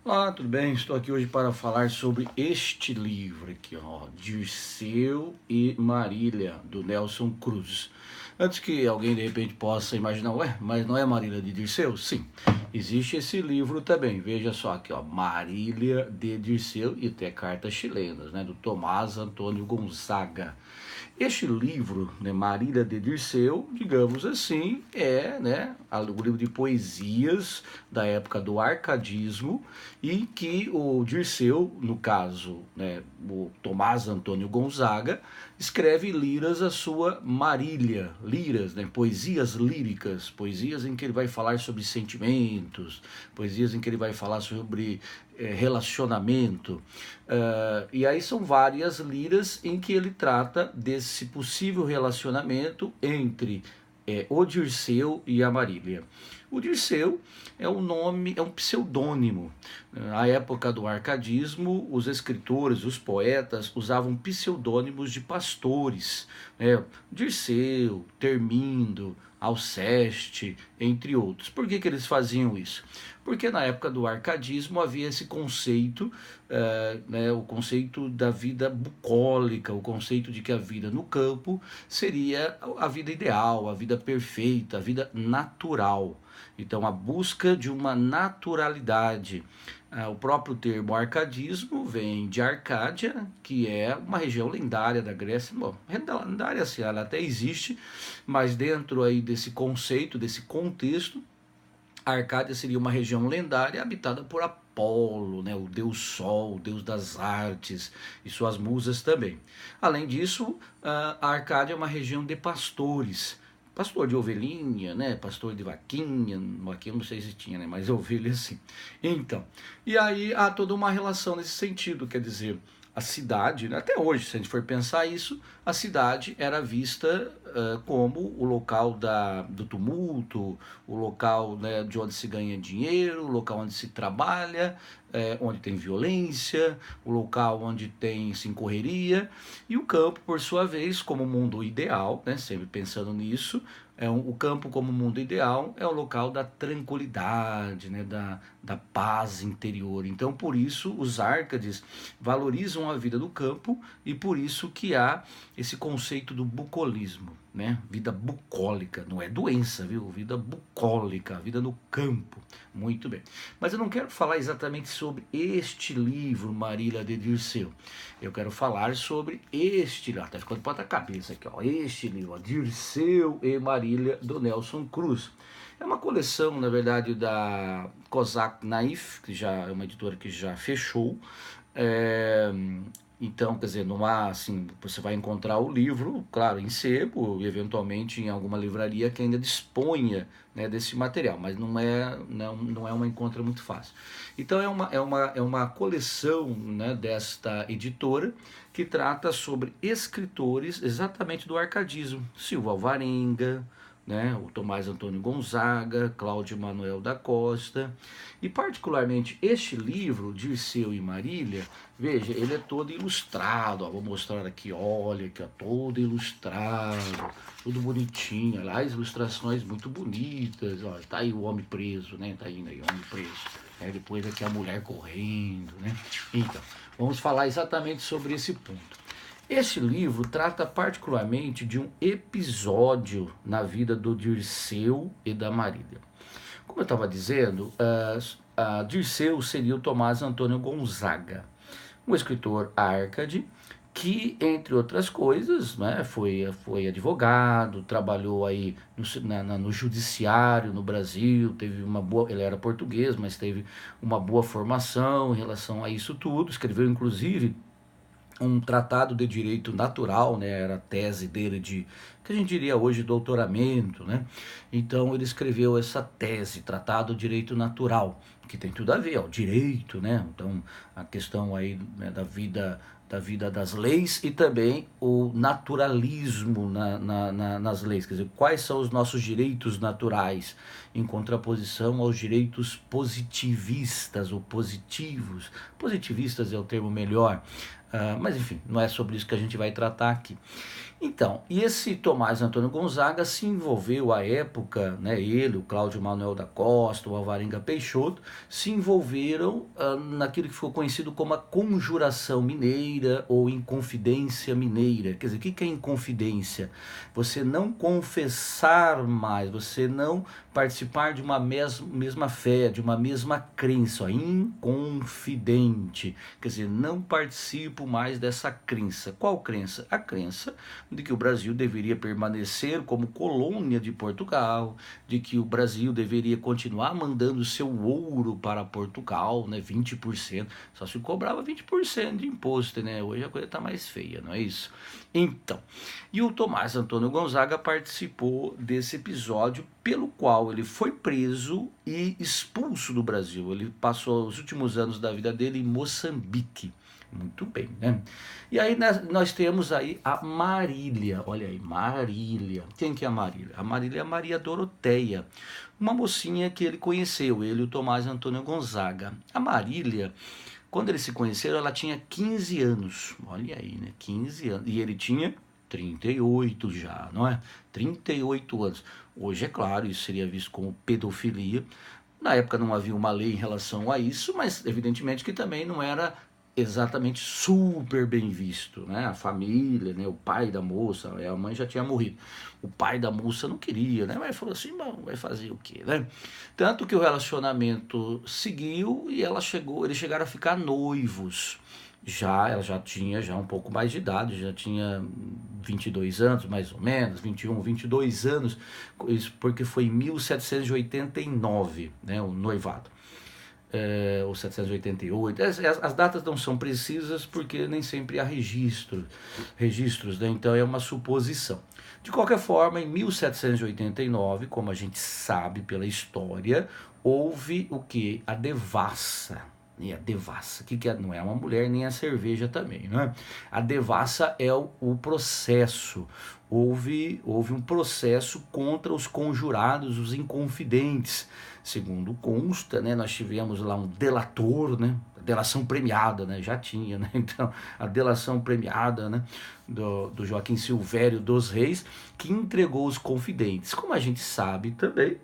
Olá, tudo bem? Estou aqui hoje para falar sobre este livro aqui, ó, Dirceu e Marília, do Nelson Cruz. Antes que alguém de repente possa imaginar, ué, mas não é Marília de Dirceu? Sim, existe esse livro também. Veja só aqui, ó, Marília de Dirceu e até cartas chilenas, né, do Tomás Antônio Gonzaga. Este livro, né, Marília de Dirceu, digamos assim, é, né, o livro de poesias da época do arcadismo, e que o Dirceu, no caso, né, o Tomás Antônio Gonzaga, escreve liras a sua Marília, liras, né, poesias líricas, poesias em que ele vai falar sobre sentimentos, poesias em que ele vai falar sobre relacionamento. E aí são várias liras em que ele trata desse possível relacionamento entre o Dirceu e a Marília. O Dirceu é um nome, é um pseudônimo. Na época do arcadismo, os escritores, os poetas usavam pseudônimos de pastores, né? Dirceu, Termindo, Alceste, entre outros. Por que eles faziam isso? Porque na época do arcadismo havia esse conceito, né, o conceito da vida bucólica, o conceito de que a vida no campo seria a vida ideal, a vida perfeita, a vida natural. Então, a busca de uma naturalidade. O próprio termo arcadismo vem de Arcádia, que é uma região lendária da Grécia. Bom, lendária assim, ela até existe, mas dentro aí desse conceito, desse contexto, a Arcádia seria uma região lendária habitada por Apolo, né, o deus Sol, o deus das artes e suas musas também. Além disso, a Arcádia é uma região de pastores. Pastor de ovelhinha, né? Pastor de vaquinha, vaquinha não sei se tinha, né? Mas ovelha sim. Então, e aí há toda uma relação nesse sentido, quer dizer, a cidade, né, até hoje, se a gente for pensar isso, a cidade era vista como o local do tumulto, o local, né, de onde se ganha dinheiro, o local onde se trabalha, onde tem violência, o local onde tem sim, correria, e o campo, por sua vez, como mundo ideal, né, sempre pensando nisso, o campo como mundo ideal é o local da tranquilidade, né, da paz interior. Então, por isso, os Árcades valorizam a vida do campo e por isso que há esse conceito do bucolismo, né? Vida bucólica, não é doença, viu? Vida bucólica, vida no campo. Muito bem. Mas eu não quero falar exatamente sobre este livro, Marília de Dirceu. Eu quero falar sobre este livro, tá ficando de ponta cabeça aqui, ó. Este livro, ó, Dirceu e Marília, do Nelson Cruz. É uma coleção, na verdade, da Kozak Naif, que já é uma editora que já fechou. É, então, quer dizer, não há, assim, você vai encontrar o livro, claro, em sebo, eventualmente em alguma livraria que ainda disponha, né, desse material, mas não é uma encontra muito fácil. Então, é uma coleção, né, desta editora que trata sobre escritores exatamente do arcadismo. Silva Alvarenga, né, o Tomás Antônio Gonzaga, Cláudio Manuel da Costa, e particularmente este livro, Dirceu e Marília, veja, ele é todo ilustrado, ó, vou mostrar aqui, olha, aqui, ó, todo ilustrado, tudo bonitinho, aliás, ilustrações muito bonitas, ó, tá aí o homem preso, né, tá indo aí o homem preso, depois aqui a mulher correndo, né, então, vamos falar exatamente sobre esse ponto. Este livro trata particularmente de um episódio na vida do Dirceu e da Marília. Como eu estava dizendo, Dirceu seria o Tomás Antônio Gonzaga, um escritor árcade que, entre outras coisas, né, foi advogado, trabalhou aí no judiciário no Brasil, teve uma boa, ele era português, mas teve uma boa formação em relação a isso tudo, escreveu inclusive um tratado de direito natural, né, era a tese dele de, que a gente diria hoje, doutoramento, né, então ele escreveu essa tese, tratado de direito natural, que tem tudo a ver, ó, direito, né, então a questão aí, né, da vida da vida das leis e também o naturalismo nas leis, quer dizer, quais são os nossos direitos naturais em contraposição aos direitos positivistas ou positivos. Positivistas é o termo melhor, mas enfim, não é sobre isso que a gente vai tratar aqui. Então, e esse Tomás Antônio Gonzaga se envolveu à época, né, ele, o Cláudio Manuel da Costa, o Alvarenga Peixoto, se envolveram naquilo que ficou conhecido como a conjuração mineira ou inconfidência mineira. Quer dizer, o que é inconfidência? Você não confessar mais, você não participar de uma mesma fé, de uma mesma crença, ó, inconfidente. Quer dizer, não participo mais dessa crença. Qual crença? A crença de que o Brasil deveria permanecer como colônia de Portugal, de que o Brasil deveria continuar mandando seu ouro para Portugal, né, 20%, só se cobrava 20% de imposto, né? Hoje a coisa está mais feia, não é isso? Então, e o Tomás Antônio Gonzaga participou desse episódio pelo qual ele foi preso e expulso do Brasil. Ele passou os últimos anos da vida dele em Moçambique. Muito bem, né? E aí nós temos aí a Marília, olha aí, Marília. Quem que é a Marília? A Marília é a Maria Doroteia, uma mocinha que ele conheceu, ele e o Tomás Antônio Gonzaga. A Marília, quando eles se conheceram, ela tinha 15 anos, olha aí, né? 15 anos, e ele tinha 38 já, não é? 38 anos. Hoje, é claro, isso seria visto como pedofilia. Na época não havia uma lei em relação a isso, mas evidentemente que também não era exatamente super bem visto, né? A família, né? O pai da moça, a mãe já tinha morrido. O pai da moça não queria, né? Mas falou assim, bom, vai fazer o quê, né? Tanto que o relacionamento seguiu e eles chegaram a ficar noivos. Ela já tinha um pouco mais de idade, já tinha 22 anos, mais ou menos, 21, 22 anos, isso porque foi em 1789, né, o noivado. Ou 788, as datas não são precisas porque nem sempre há registros, né? Então é uma suposição. De qualquer forma, em 1789, como a gente sabe pela história, houve o que? A devassa. E a devassa, que não é uma mulher nem a cerveja também, né? A devassa é o processo. Houve um processo contra os conjurados, os inconfidentes. Segundo consta, né, nós tivemos lá um delator, né, delação premiada, né, já tinha, né, então a delação premiada, né, do Joaquim Silvério dos Reis, que entregou os confidentes. Como a gente sabe também,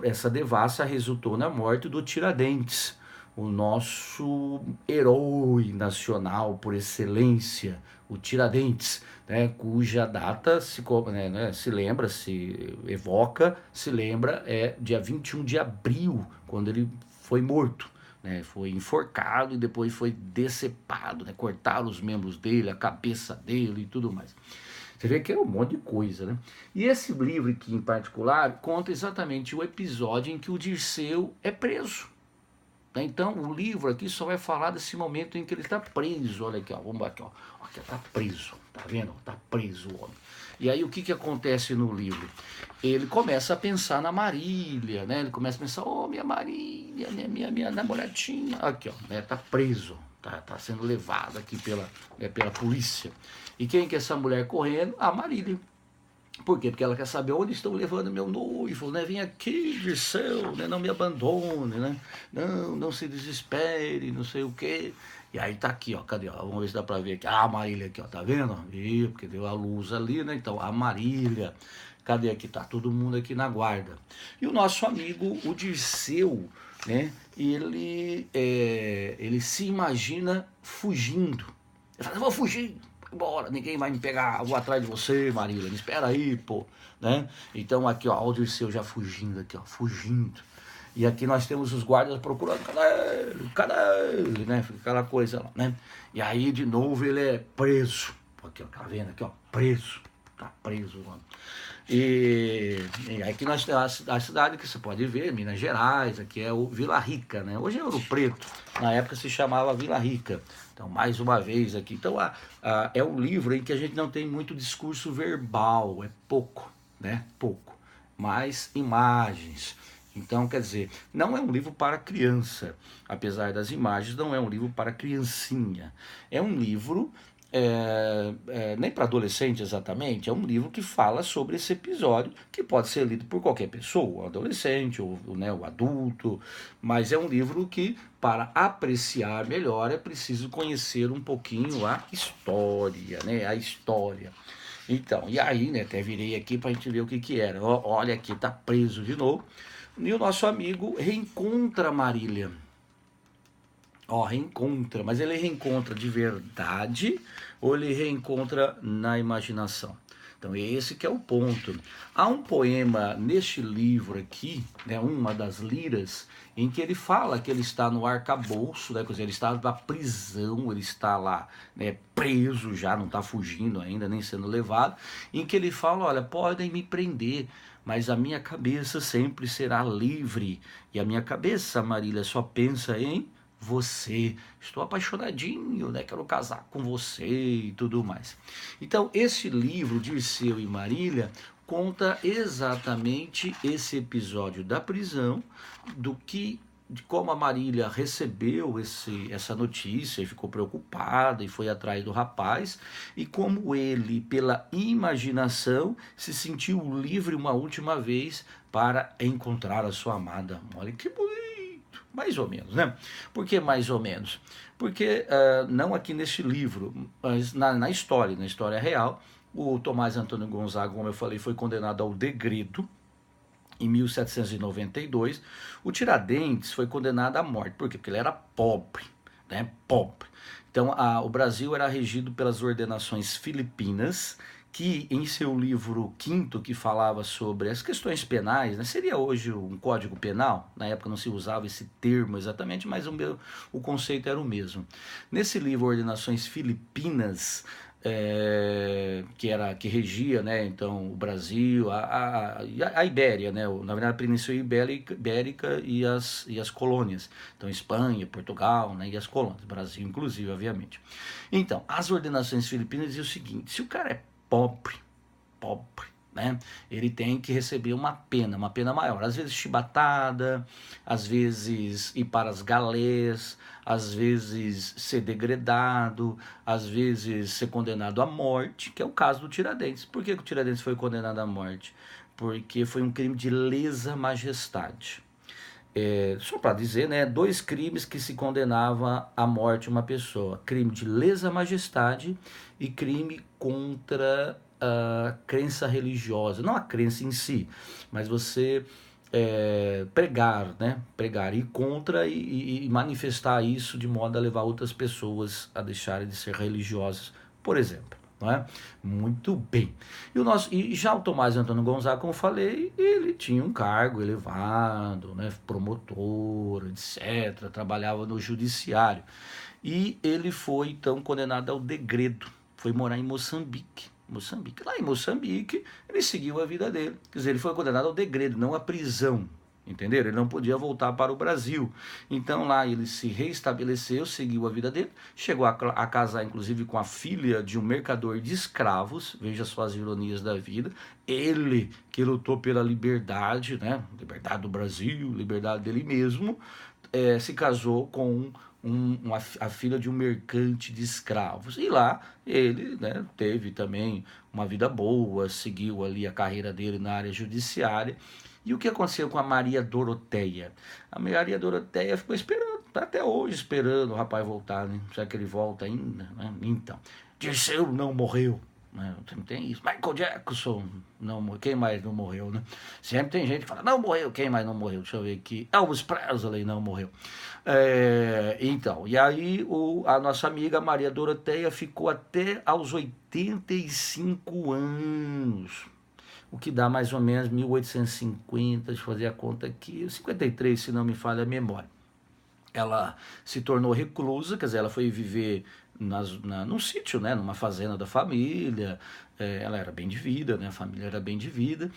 essa devassa resultou na morte do Tiradentes, o nosso herói nacional por excelência, o Tiradentes, né, cuja data se lembra, se evoca, se lembra, é dia 21 de abril, quando ele foi morto. Né, foi enforcado e depois foi decepado, né, cortaram os membros dele, a cabeça dele e tudo mais. Você vê que é um monte de coisa, né? E esse livro aqui em particular conta exatamente o episódio em que o Dirceu é preso. Então o livro aqui só vai falar desse momento em que ele está preso. Olha aqui, ó, vamos aqui, ó. Aqui está preso, tá vendo? Está preso o homem. E aí o que acontece no livro? Ele começa a pensar na Marília, né? Ele começa a pensar, minha Marília, minha namoradinha. Aqui, ó, né? Tá preso, tá sendo levado aqui pela polícia. E quem que é essa mulher correndo? A Marília. Por quê? Porque ela quer saber onde estão levando meu noivo, né? Vem aqui, Dirceu, né? Não me abandone, né? Não se desespere, não sei o quê. E aí tá aqui, ó, cadê? Ó? Vamos ver se dá pra ver aqui. Ah, a Marília aqui, ó, tá vendo? Ih, porque deu a luz ali, né? Então, a Marília, cadê aqui? Tá todo mundo aqui na guarda. E o nosso amigo, o Dirceu, né? Ele se imagina fugindo. Ele fala, eu vou fugir. Embora, ninguém vai me pegar, vou atrás de você, Marília, me espera aí, pô, né? Então aqui, ó, o Dirceu já fugindo aqui, ó, fugindo. E aqui nós temos os guardas procurando, cadê ele, né? Fica aquela coisa lá, né? E aí, de novo, ele é preso. Aqui, ó, tá vendo aqui, ó, preso. Tá preso, mano. E aqui nós temos a cidade que você pode ver, Minas Gerais, aqui é o Vila Rica, né? Hoje é Ouro Preto, na época se chamava Vila Rica. Então, mais uma vez aqui. Então, é um livro em que a gente não tem muito discurso verbal, é pouco, né? Pouco. Mais imagens. Então, quer dizer, não é um livro para criança, apesar das imagens, não é um livro para criancinha. É um livro, nem para adolescente exatamente, é um livro que fala sobre esse episódio, que pode ser lido por qualquer pessoa, o adolescente, ou, né, o adulto, mas é um livro que, para apreciar melhor, é preciso conhecer um pouquinho a história, né? A história. Então, e aí, né, até virei aqui para a gente ver o que que era. Olha aqui, tá preso de novo. E o nosso amigo reencontra Marília. Ó, reencontra, mas ele reencontra de verdade ou ele reencontra na imaginação? Então esse que é o ponto. Há um poema neste livro aqui, né, uma das liras, em que ele fala que ele está no arcabouço, né, quer dizer, ele está na prisão, ele está lá, né, preso já, não está fugindo ainda, nem sendo levado, em que ele fala, olha, podem me prender, mas a minha cabeça sempre será livre. E a minha cabeça, Marília, só pensa em você, estou apaixonadinho, né? Quero casar com você e tudo mais. Então, esse livro, Dirceu e Marília, conta exatamente esse episódio da prisão, de como a Marília recebeu essa notícia e ficou preocupada e foi atrás do rapaz, e como ele, pela imaginação, se sentiu livre uma última vez para encontrar a sua amada. Olha que bonito! Mais ou menos, né? Por que mais ou menos? Porque, não aqui neste livro, mas na história real, o Tomás Antônio Gonzaga, como eu falei, foi condenado ao degredo em 1792. O Tiradentes foi condenado à morte. Por quê? Porque ele era pobre, né? Pobre. Então, o Brasil era regido pelas ordenações filipinas, que em seu livro quinto, que falava sobre as questões penais, né, seria hoje um código penal, na época não se usava esse termo exatamente, mas o conceito era o mesmo. Nesse livro, Ordenações Filipinas, que regia, né, então o Brasil, a Ibéria, né, na verdade a Península Ibérica e as colônias, então Espanha, Portugal, né, e as colônias, Brasil inclusive, obviamente. Então, as ordenações filipinas diziam o seguinte: se o cara é pobre, né? Ele tem que receber uma pena maior, às vezes chibatada, às vezes ir para as galés, às vezes ser degradado, às vezes ser condenado à morte, que é o caso do Tiradentes. Por que o Tiradentes foi condenado à morte? Porque foi um crime de lesa majestade. Só para dizer, né, dois crimes que se condenava à morte uma pessoa: crime de lesa majestade e crime contra a crença religiosa, não a crença em si, mas você pregar, né, pregar ir contra e manifestar isso de modo a levar outras pessoas a deixarem de ser religiosas, por exemplo. Não é? Muito bem. E já o Tomás Antônio Gonzaga, como eu falei, ele tinha um cargo elevado, né, promotor, etc., trabalhava no judiciário. E ele foi, então, condenado ao degredo, foi morar em Moçambique. Lá em Moçambique, ele seguiu a vida dele. Quer dizer, ele foi condenado ao degredo, não à prisão. Entenderam? Ele não podia voltar para o Brasil. Então lá ele se reestabeleceu, seguiu a vida dele, chegou a casar inclusive com a filha de um mercador de escravos, veja só as ironias da vida. Ele que lutou pela liberdade, né? Liberdade do Brasil, liberdade dele mesmo, se casou com a filha de um mercante de escravos. E lá ele, né, teve também uma vida boa, seguiu ali a carreira dele na área judiciária. E o que aconteceu com a Maria Doroteia? A Maria Doroteia ficou esperando, tá até hoje esperando o rapaz voltar, né? Será que ele volta ainda? Né? Então, Dirceu não morreu. Né? Sempre tem isso. Michael Jackson não morreu. Quem mais não morreu, né? Sempre tem gente que fala, não morreu. Quem mais não morreu? Deixa eu ver aqui. Elvis Presley não morreu. Então, e aí a nossa amiga Maria Doroteia ficou até aos 85 anos. O que dá mais ou menos 1850, deixa eu fazer a conta aqui, 53, se não me falha a memória. Ela se tornou reclusa, quer dizer, ela foi viver num sítio, né, numa fazenda da família. Ela era bem de vida, né, a família era bem de vida,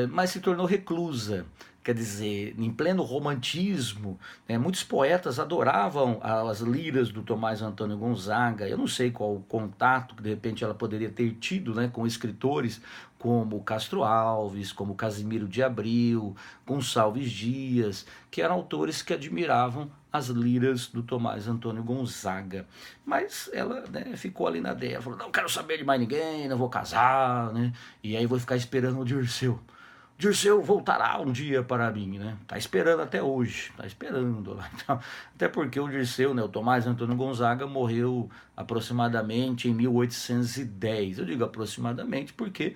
mas se tornou reclusa. Quer dizer, em pleno romantismo, né, muitos poetas adoravam as liras do Tomás Antônio Gonzaga. Eu não sei qual o contato que de repente ela poderia ter tido, né, com escritores, como Castro Alves, como Casimiro de Abril, Gonçalves Dias, que eram autores que admiravam as liras do Tomás Antônio Gonzaga. Mas ela, né, ficou ali na dela, falou, não quero saber de mais ninguém, não vou casar, né? E aí vou ficar esperando o Dirceu. Dirceu voltará um dia para mim, né? Tá esperando até hoje, tá esperando lá. Então, até porque o Dirceu, né, o Tomás Antônio Gonzaga, morreu aproximadamente em 1810. Eu digo aproximadamente porque,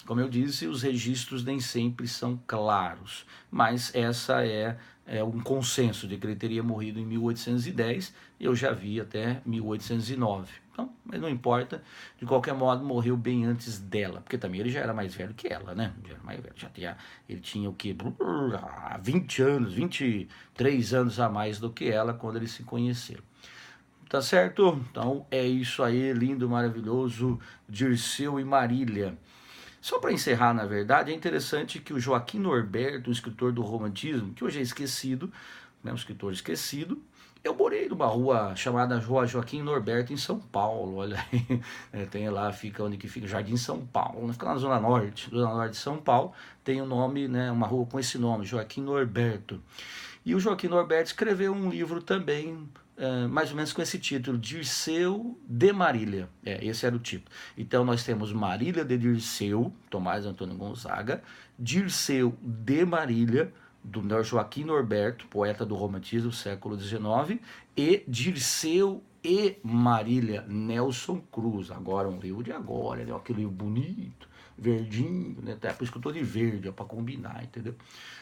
como eu disse, os registros nem sempre são claros, mas essa é um consenso de que ele teria morrido em 1810, eu já vi até 1809. Então, mas não importa, de qualquer modo morreu bem antes dela, porque também ele já era mais velho que ela, né? Já era mais velho, ele tinha o que? 20 anos, 23 anos a mais do que ela quando eles se conheceram. Tá certo? Então é isso aí, lindo, maravilhoso, Dirceu e Marília. Só para encerrar, na verdade, é interessante que o Joaquim Norberto, um escritor do romantismo, que hoje é esquecido, né, um escritor esquecido, eu morei numa rua chamada Rua Joaquim Norberto em São Paulo, olha aí, tem lá, fica onde que fica, Jardim São Paulo, fica na Zona Norte de São Paulo, tem o nome, né, uma rua com esse nome, Joaquim Norberto. E o Joaquim Norberto escreveu um livro também, mais ou menos com esse título, Dirceu de Marília. Esse era o título. Então nós temos Marília de Dirceu, Tomás Antônio Gonzaga, Dirceu de Marília, do Joaquim Norberto, poeta do romantismo, século XIX, e Dirceu e Marília, Nelson Cruz. Agora um livro de agora, né? Aquele livro bonito, verdinho, né? Até por isso que eu tô de verde, para combinar, entendeu?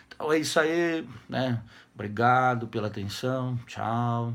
Então é isso aí, né? Obrigado pela atenção, tchau.